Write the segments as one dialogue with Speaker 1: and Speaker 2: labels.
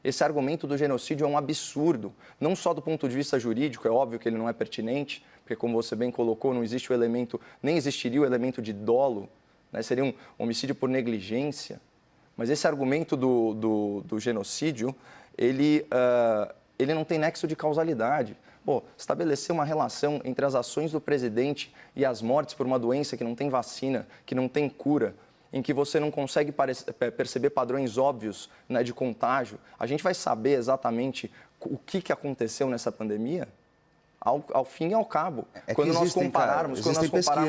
Speaker 1: Esse argumento do genocídio é um absurdo, não só do ponto de vista jurídico, é óbvio que ele não é pertinente, porque como você bem colocou, não existe o elemento, nem existiria o elemento de dolo, né? Seria um homicídio por negligência. Mas esse argumento do genocídio, ele não tem nexo de causalidade. Pô, estabelecer uma relação entre as ações do presidente e as mortes por uma doença que não tem vacina, que não tem cura, em que você não consegue perceber padrões óbvios, né, de contágio, a gente vai saber exatamente o que aconteceu nessa pandemia? Ao fim e ao cabo.
Speaker 2: Quando nós compararmos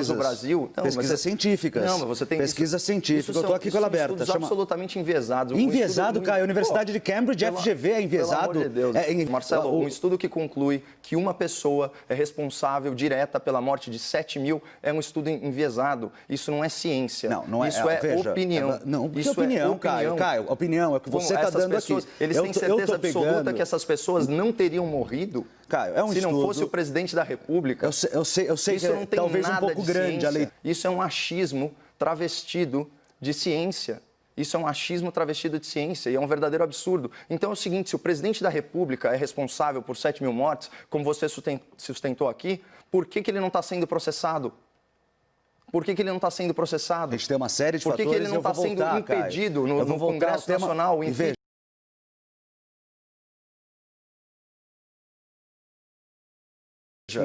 Speaker 1: o Brasil...
Speaker 2: Pesquisas científicas.
Speaker 1: Não, mas você tem...
Speaker 2: Pesquisas científicas. Eu estou aqui com ela aberta.
Speaker 1: Estudos absolutamente enviesados.
Speaker 2: Enviesado, Caio. A Universidade de Cambridge, FGV, é enviesado.
Speaker 1: Pelo amor de Deus. Marcelo, um estudo que conclui que uma pessoa é responsável direta pela morte de 7 mil é um estudo enviesado. Isso não é ciência.
Speaker 2: Não é.
Speaker 1: Isso veja, opinião.
Speaker 2: Não, isso é opinião, Caio. Caio, opinião é o que você está dando
Speaker 1: pessoas,
Speaker 2: aqui.
Speaker 1: Eles têm certeza absoluta que essas pessoas não teriam morrido?
Speaker 2: Caio, é um
Speaker 1: se não fosse o presidente da República.
Speaker 2: Eu sei
Speaker 1: isso
Speaker 2: que
Speaker 1: não tem
Speaker 2: talvez
Speaker 1: nada
Speaker 2: um pouco
Speaker 1: de
Speaker 2: grande a lei.
Speaker 1: Isso é um achismo travestido de ciência. Isso é um achismo travestido de ciência e é um verdadeiro absurdo. Então é o seguinte, se o presidente da República é responsável por 7 mil mortes, como você sustentou aqui, por que ele não está sendo processado? Por que ele não está sendo processado?
Speaker 2: A gente tem uma série de fatores.
Speaker 1: Por que ele não está sendo impedido no Congresso Nacional?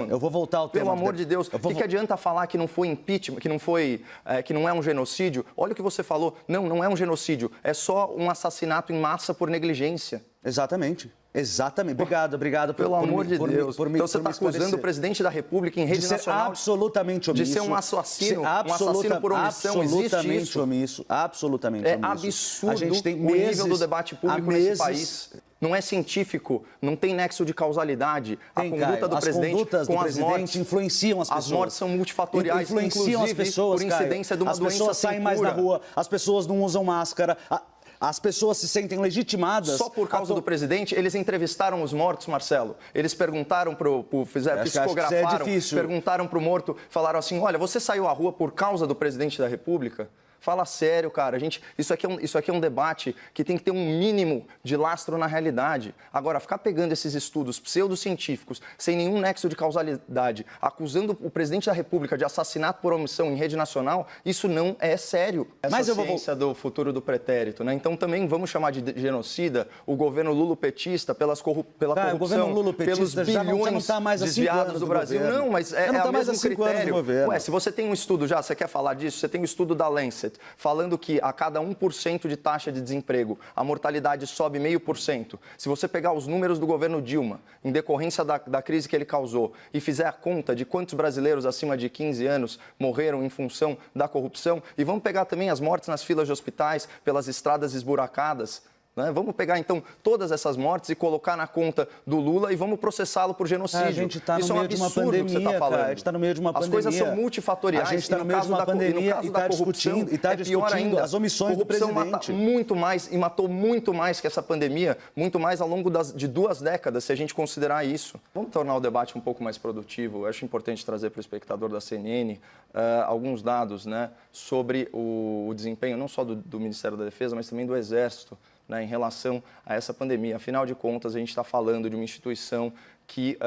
Speaker 2: Eu vou voltar ao tema.
Speaker 1: Pelo amor de Deus, o que adianta falar que não foi impeachment, que não é um genocídio? Olha o que você falou. Não é um genocídio. É só um assassinato em massa por negligência.
Speaker 2: Exatamente. Obrigado.
Speaker 1: Pelo amor de Deus. Então você está acusando o presidente da República em rede nacional
Speaker 2: absolutamente omisso.
Speaker 1: De ser um assassino por omissão.
Speaker 2: Absolutamente
Speaker 1: Existe
Speaker 2: omisso. Absolutamente omisso.
Speaker 1: É absurdo
Speaker 2: a gente tem
Speaker 1: o nível do debate público nesse país. Não é científico, não tem nexo de causalidade. A conduta do presidente com as mortes
Speaker 2: influenciam as pessoas.
Speaker 1: As mortes são multifatoriais,
Speaker 2: influenciam as pessoas,
Speaker 1: por incidência de uma doença sem cura.
Speaker 2: As pessoas saem mais na rua, as pessoas não usam máscara. As pessoas se sentem legitimadas.
Speaker 1: Só por causa do presidente, eles entrevistaram os mortos, Marcelo. Eles perguntaram psicografaram, perguntaram para o morto, falaram assim, olha, você saiu à rua por causa do presidente da República? Fala sério, cara. Isso aqui é um debate que tem que ter um mínimo de lastro na realidade. Agora, ficar pegando esses estudos pseudocientíficos, sem nenhum nexo de causalidade, acusando o presidente da República de assassinato por omissão em rede nacional, isso não é sério. Mas eu vou ciência do futuro do pretérito, né? Então também vamos chamar de genocida o governo lulopetista pela corrupção, pelos bilhões desviados do Brasil. Não, mas é o mesmo critério. Ué, se você tem um estudo já, você quer falar disso? Você tem um estudo da Lancet, falando que a cada 1% de taxa de desemprego, a mortalidade sobe 0,5%. Se você pegar os números do governo Dilma, em decorrência da crise que ele causou, e fizer a conta de quantos brasileiros acima de 15 anos morreram em função da corrupção, e vamos pegar também as mortes nas filas de hospitais, pelas estradas esburacadas, né? Vamos pegar, então, todas essas mortes e colocar na conta do Lula e vamos processá-lo por genocídio.
Speaker 2: A gente está no meio de uma
Speaker 1: pandemia,
Speaker 2: que você está falando. A gente está no meio de uma pandemia.
Speaker 1: As coisas são multifatoriais.
Speaker 2: A gente está no meio de uma pandemia e está discutindo,
Speaker 1: ainda,
Speaker 2: as omissões do presidente.
Speaker 1: Mata muito mais e matou muito mais que essa pandemia, muito mais ao longo de 2 décadas, se a gente considerar isso. Vamos tornar o debate um pouco mais produtivo. Eu acho importante trazer para o espectador da CNN alguns dados, né, sobre o desempenho não só do Ministério da Defesa, mas também do Exército, né, em relação a essa pandemia. Afinal de contas, a gente está falando de uma instituição que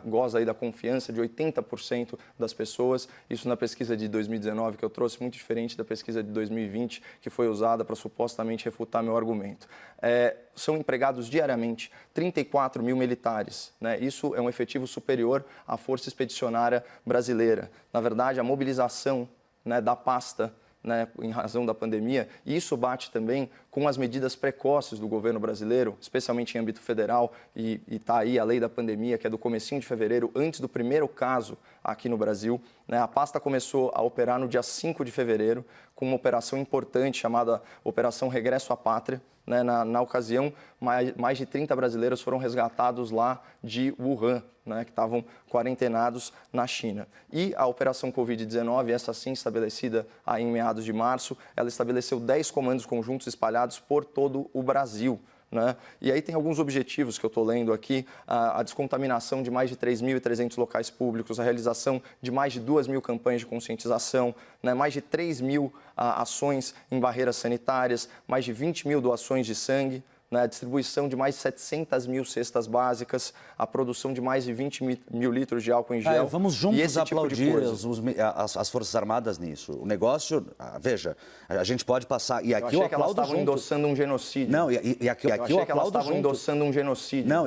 Speaker 1: goza aí da confiança de 80% das pessoas. Isso na pesquisa de 2019 que eu trouxe, muito diferente da pesquisa de 2020, que foi usada para supostamente refutar meu argumento. São empregados diariamente 34 mil militares, né? Isso é um efetivo superior à Força Expedicionária Brasileira. Na verdade, a mobilização, né, da pasta, né, em razão da pandemia, e isso bate também com as medidas precoces do governo brasileiro, especialmente em âmbito federal, e está aí a lei da pandemia, que é do comecinho de fevereiro, antes do primeiro caso aqui no Brasil, né? A pasta começou a operar no dia 5 de fevereiro, com uma operação importante chamada Operação Regresso à Pátria, né? Na ocasião, mais de 30 brasileiros foram resgatados lá de Wuhan, né, que estavam quarentenados na China. E a Operação Covid-19, essa sim estabelecida aí em meados de março, ela estabeleceu 10 comandos conjuntos espalhados por todo o Brasil, né? E aí tem alguns objetivos que eu estou lendo aqui: a descontaminação de mais de 3.300 locais públicos, a realização de mais de 2.000 campanhas de conscientização, né? Mais de 3.000 ações em barreiras sanitárias, mais de 20.000 doações de sangue, né, a distribuição de mais de 700 mil cestas básicas, a produção de mais de 20 mil litros de álcool em gel.
Speaker 2: Vamos
Speaker 1: e
Speaker 2: juntos
Speaker 1: esse
Speaker 2: aplaudir
Speaker 1: tipo de coisa.
Speaker 2: as Forças Armadas nisso. O negócio, veja, a gente pode passar... E aqui
Speaker 1: eu
Speaker 2: eu
Speaker 1: achei que elas
Speaker 2: aplaudo
Speaker 1: estavam
Speaker 2: junto.
Speaker 1: endossando um genocídio.
Speaker 2: Não, e aqui
Speaker 1: eu
Speaker 2: eu
Speaker 1: achei que elas
Speaker 2: aplaudo
Speaker 1: estavam
Speaker 2: junto.
Speaker 1: endossando um genocídio.
Speaker 2: Não,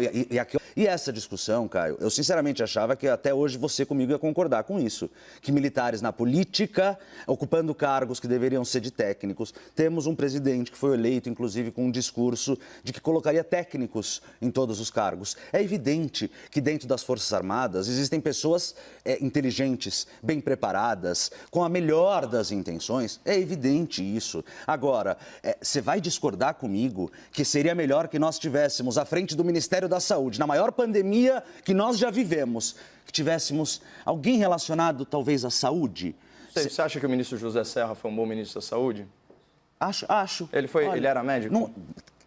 Speaker 2: e essa discussão, Caio, eu sinceramente achava que até hoje você comigo ia concordar com isso. Que militares na política, ocupando cargos que deveriam ser de técnicos. Temos um presidente que foi eleito, inclusive, com um discurso de que colocaria técnicos em todos os cargos. É evidente que dentro das Forças Armadas existem pessoas inteligentes, bem preparadas, com a melhor das intenções. É evidente isso. Agora, você vai discordar comigo que seria melhor que nós tivéssemos à frente do Ministério da Saúde, na maior pandemia que nós já vivemos, que tivéssemos alguém relacionado talvez à saúde?
Speaker 1: Você acha que o ministro José Serra foi um bom ministro da Saúde?
Speaker 2: Acho.
Speaker 1: Ele era médico?
Speaker 2: Não,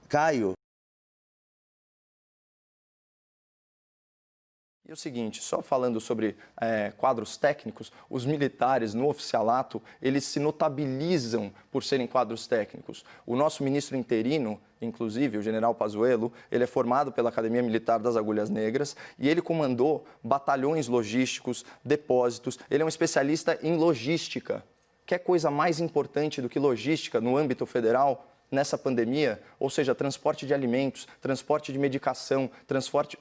Speaker 2: Caio.
Speaker 1: E o seguinte, só falando sobre quadros técnicos, os militares no oficialato, eles se notabilizam por serem quadros técnicos. O nosso ministro interino, inclusive, o general Pazuello, ele é formado pela Academia Militar das Agulhas Negras e ele comandou batalhões logísticos, depósitos, ele é um especialista em logística. Quer coisa mais importante do que logística no âmbito federal? Nessa pandemia, ou seja, transporte de alimentos, transporte de medicação,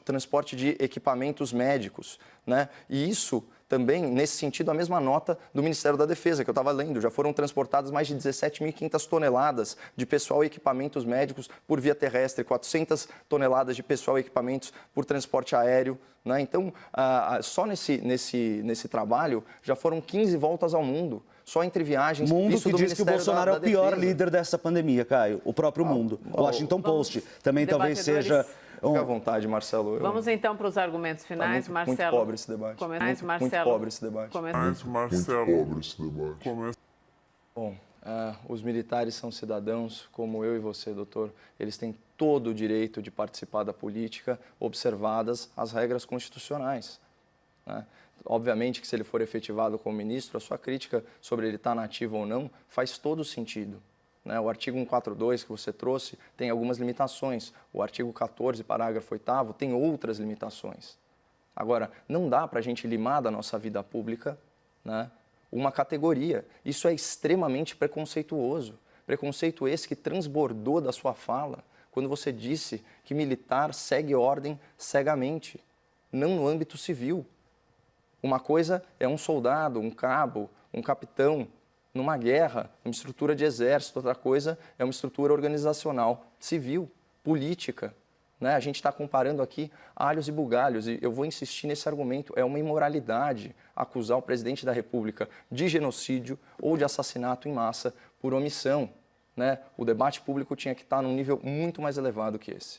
Speaker 1: transporte de equipamentos médicos, né? E isso também, nesse sentido, a mesma nota do Ministério da Defesa, que eu estava lendo, já foram transportadas mais de 17.500 toneladas de pessoal e equipamentos médicos por via terrestre, 400 toneladas de pessoal e equipamentos por transporte aéreo, né? Então, só nesse trabalho, já foram 15 voltas ao mundo. Só entre viagens.
Speaker 2: Mundo
Speaker 1: isso
Speaker 2: que diz que o Bolsonaro é o pior líder dessa pandemia, Caio. O próprio mundo. O Washington Post também talvez seja...
Speaker 1: Fica à vontade, Marcelo.
Speaker 3: Vamos então para os argumentos finais,
Speaker 1: muito,
Speaker 3: Marcelo.
Speaker 1: Muito pobre esse debate. Muito pobre esse debate. Bom, os militares são cidadãos, como eu e você, doutor. Eles têm todo o direito de participar da política, observadas as regras constitucionais, né? Obviamente que se ele for efetivado como ministro, a sua crítica sobre ele estar nativo ou não faz todo sentido, né? O artigo 142 que você trouxe tem algumas limitações. O artigo 14, parágrafo 8º, tem outras limitações. Agora, não dá para a gente limar da nossa vida pública, né, uma categoria. Isso é extremamente preconceituoso. Preconceito esse que transbordou da sua fala quando você disse que militar segue ordem cegamente, não no âmbito civil. Uma coisa é um soldado, um cabo, um capitão, numa guerra, uma estrutura de exército. Outra coisa é uma estrutura organizacional, civil, política, né? A gente está comparando aqui alhos e bugalhos, e eu vou insistir nesse argumento. É uma imoralidade acusar o presidente da República de genocídio ou de assassinato em massa por omissão, né? O debate público tinha que estar num nível muito mais elevado que esse.